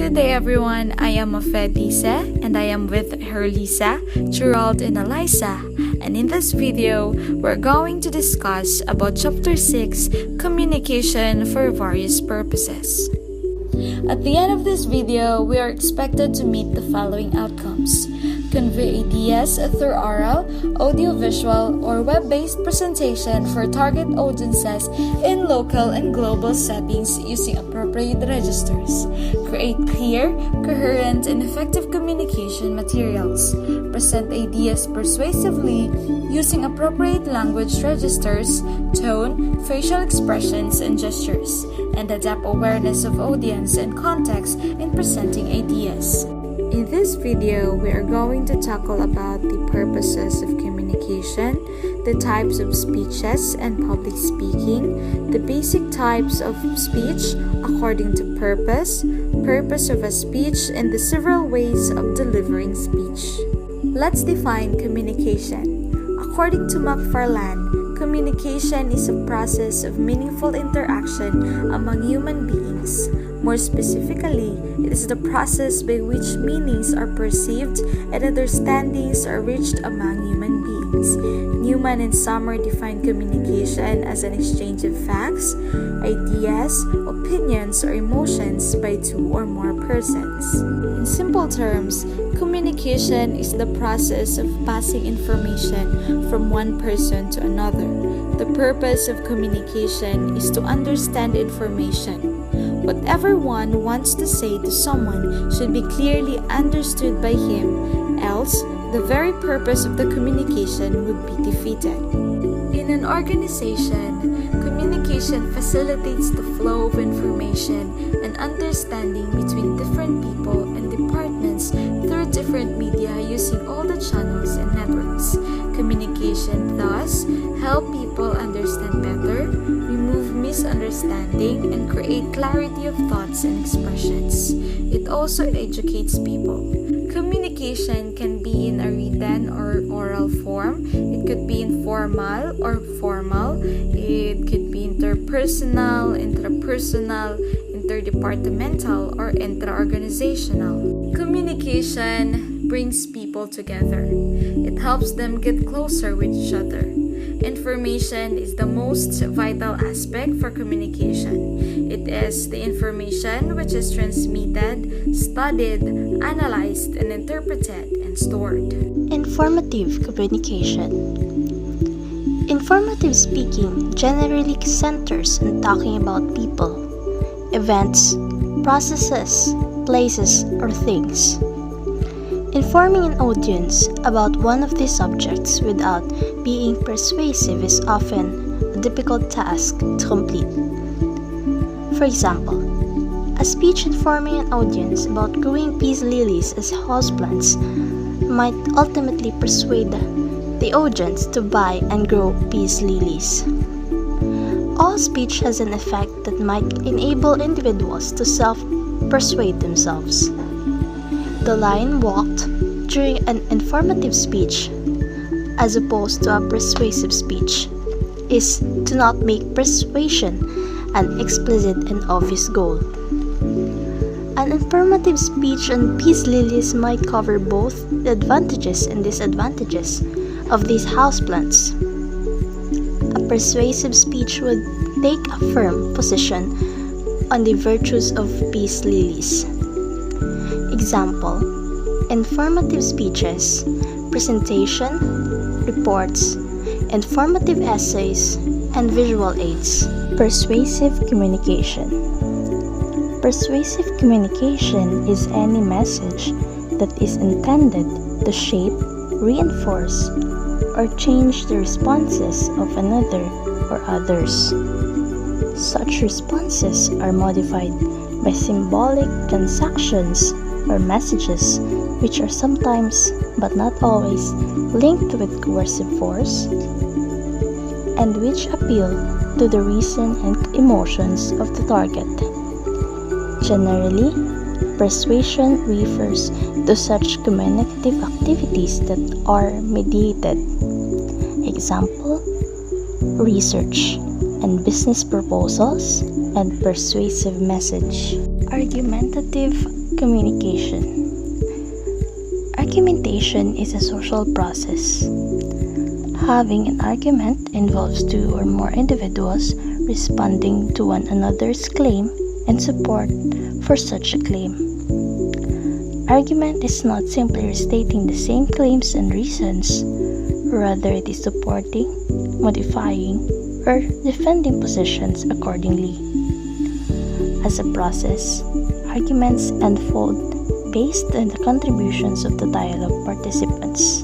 Good day everyone, I am Lisa and I am with her Lisa, Gerald and Eliza, and in this video, we're going to discuss about Chapter 6, Communication for Various Purposes. At the end of this video, we are expected to meet the following outcomes. Convey ideas through oral, audiovisual, or web-based presentation for target audiences in local and global settings using appropriate registers. Create clear, coherent, and effective communication materials. Present ideas persuasively using appropriate language registers, tone, facial expressions, and gestures, and adapt awareness of audience and context in presenting ideas. In this video, we are going to tackle about the purposes of communication, the types of speeches and public speaking, the basic types of speech according to purpose, purpose of a speech, and the several ways of delivering speech. Let's define communication. According to McFarland, communication is a process of meaningful interaction among human beings. More specifically, it is the process by which meanings are perceived and understandings are reached among human beings. Newman and Summer define communication as an exchange of facts, ideas, opinions, or emotions by two or more persons. In simple terms, communication is the process of passing information from one person to another. The purpose of communication is to understand information. Whatever one wants to say to someone should be clearly understood by him, else the very purpose of the communication would be defeated. In an organization, communication facilitates the flow of information and understanding between different people and departments through different media using all the channels and networks. Communication thus helps people understand better, remove misunderstanding, and create clarity of thoughts and expressions. It also educates people. Communication can be in a written or oral form. It could be informal or formal. It could be interpersonal, intrapersonal, interdepartmental, or intra-organizational. Communication brings people together. It helps them get closer with each other. Information is the most vital aspect for communication. It is the information which is transmitted, studied, analyzed, and interpreted and stored. Informative communication. Informative speaking generally centers on talking about people, events, processes, places, or things. Informing an audience about one of these subjects without being persuasive is often a difficult task to complete. For example, a speech informing an audience about growing peace lilies as houseplants might ultimately persuade the audience to buy and grow peace lilies. All speech has an effect that might enable individuals to self-persuade themselves. The line walked during an informative speech, as opposed to a persuasive speech, is to not make persuasion an explicit and obvious goal. An informative speech on peace lilies might cover both the advantages and disadvantages of these houseplants. A persuasive speech would take a firm position on the virtues of peace lilies. Example: informative speeches, presentation, reports, informative essays, and visual aids. Persuasive communication. Persuasive communication is any message that is intended to shape, reinforce, or change the responses of another or others. Such responses are modified by symbolic transactions or messages, which are sometimes, but not always, linked with coercive force, and which appeal to the reason and emotions of the target. Generally, persuasion refers to such communicative activities that are mediated. Example: research and business proposals and persuasive message. Argumentative Communication. Argumentation is a social process. Having an argument involves two or more individuals responding to one another's claim and support for such a claim. Argument is not simply restating the same claims and reasons, rather it is supporting, modifying, or defending positions accordingly. As a process, arguments unfold based on the contributions of the dialogue participants.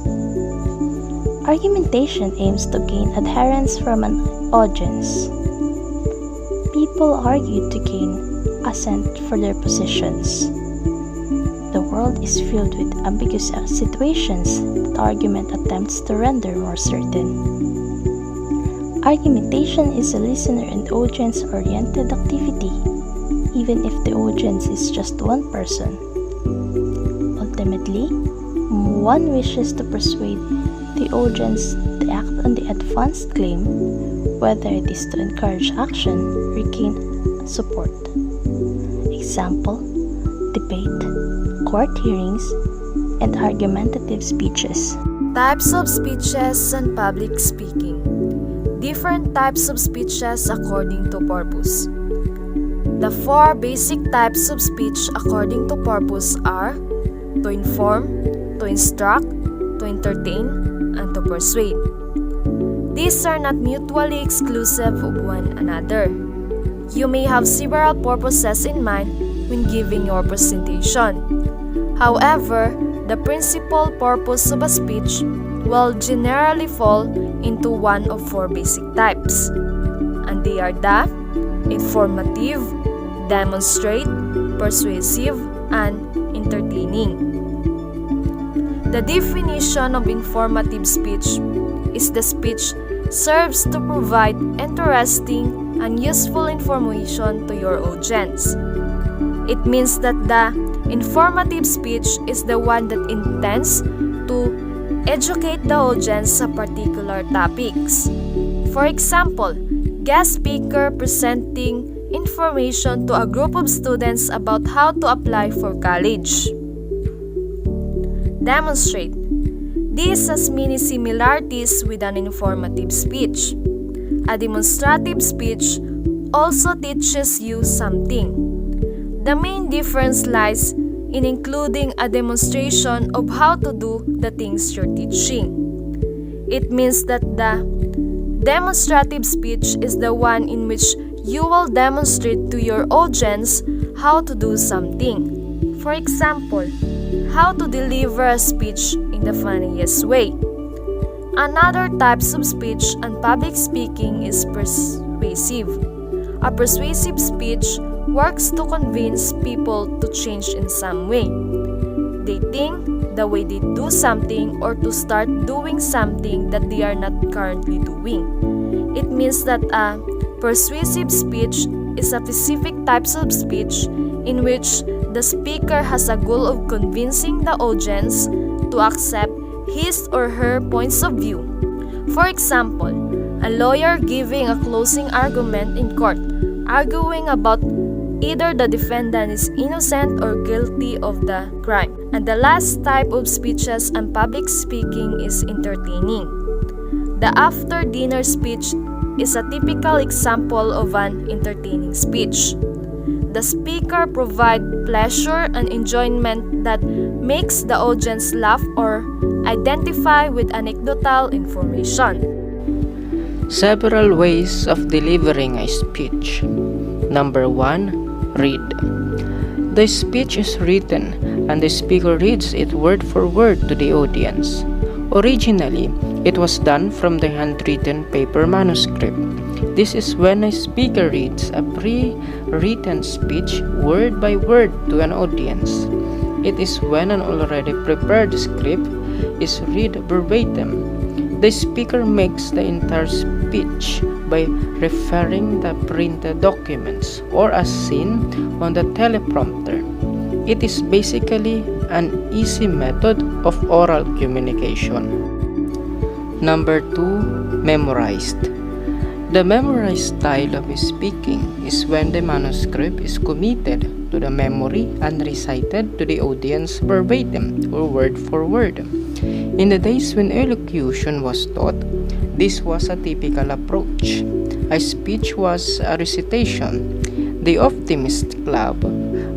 Argumentation aims to gain adherence from an audience. People argue to gain assent for their positions. The world is filled with ambiguous situations that argument attempts to render more certain. Argumentation is a listener and audience-oriented activity, even if the audience is just one person. Ultimately, one wishes to persuade the audience to act on the advanced claim, whether it is to encourage action or gain support. Example: debate, court hearings, and argumentative speeches. Types of speeches and public speaking. Different types of speeches according to purpose. The four basic types of speech according to purpose are to inform, to instruct, to entertain, and to persuade. These are not mutually exclusive of one another. You may have several purposes in mind when giving your presentation. However, the principal purpose of a speech will generally fall into one of four basic types, and they are the informative, demonstrate, persuasive, and entertaining. The definition of informative speech is the speech serves to provide interesting and useful information to your audience. It means that the informative speech is the one that intends to educate the audience on particular topics. For example, guest speaker presenting information to a group of students about how to apply for college. Demonstrate. This has many similarities with an informative speech. A demonstrative speech also teaches you something. The main difference lies in including a demonstration of how to do the things you're teaching. It means that the demonstrative speech is the one in which you will demonstrate to your audience how to do something. For example, how to deliver a speech in the funniest way. Another types of speech and public speaking is persuasive. A persuasive speech works to convince people to change in some way. They think, the way they do something, or to start doing something that they are not currently doing. It means that a persuasive speech is a specific types of speech in which the speaker has a goal of convincing the audience to accept his or her points of view. For example, a lawyer giving a closing argument in court, arguing about either the defendant is innocent or guilty of the crime. And the last type of speeches and public speaking is entertaining. The after-dinner speech is a typical example of an entertaining speech. The speaker provides pleasure and enjoyment that makes the audience laugh or identify with anecdotal information. Several ways of delivering a speech. Number 1. Read. The speech is written and the speaker reads it word for word to the audience. Originally, it was done from the handwritten paper manuscript. This is when a speaker reads a pre-written speech word by word to an audience. It is when an already prepared script is read verbatim. The speaker makes the entire speech by referring the printed documents or as seen on the teleprompter. It is basically an easy method of oral communication. Number 2. Memorized. The memorized style of speaking is when the manuscript is committed to the memory and recited to the audience verbatim or word for word. In the days when elocution was taught, this was a typical approach. A speech was a recitation. The Optimist Club,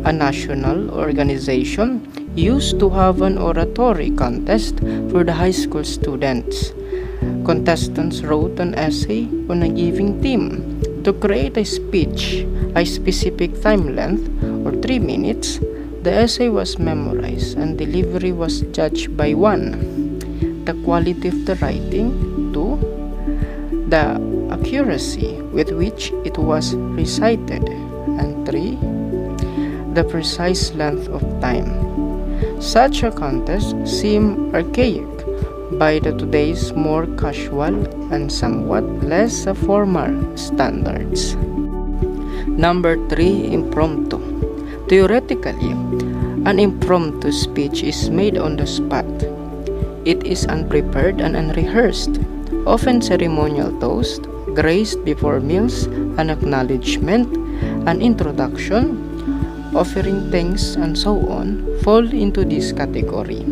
a national organization, used to have an oratory contest for the high school students. Contestants wrote an essay on a given theme. To create a speech, a specific time length, or 3 minutes, the essay was memorized and delivery was judged by 1. The quality of the writing, 2. The accuracy with which it was recited, and 3. The precise length of time. Such a contest seemed archaic by the today's more casual and somewhat less formal standards. Number 3. Impromptu. Theoretically, an impromptu speech is made on the spot. It is unprepared and unrehearsed, often ceremonial toast, grace before meals, an acknowledgement, an introduction, offering thanks, and so on fall into this category.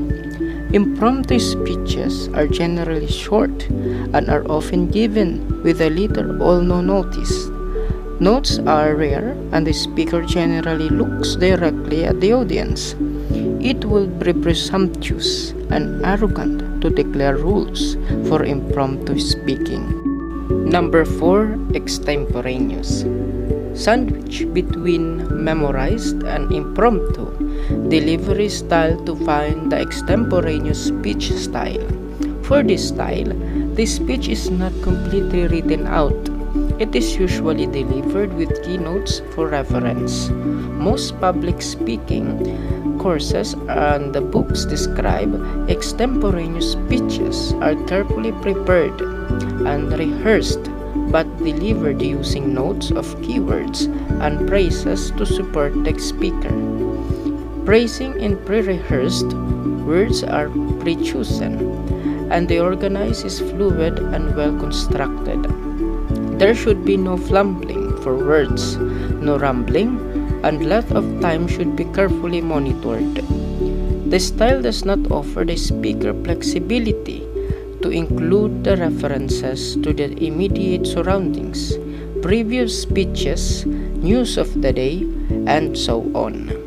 Impromptu speeches are generally short and are often given with a little or no notice. Notes are rare and the speaker generally looks directly at the audience. It would be presumptuous and arrogant to declare rules for impromptu speaking. Number 4. Extemporaneous. Sandwich between memorized and impromptu delivery style to find the extemporaneous speech style. For this style, the speech is not completely written out. It is usually delivered with keynotes for reference. Most public speaking courses and the books describe extemporaneous speeches are carefully prepared and rehearsed but delivered using notes of keywords and phrases to support the speaker. Phrasing in pre-rehearsed words are pre-chosen, and the organize is fluid and well-constructed. There should be no fumbling for words, no rambling, and length of time should be carefully monitored. The style does not offer the speaker flexibility to include the references to the immediate surroundings, previous speeches, news of the day, and so on.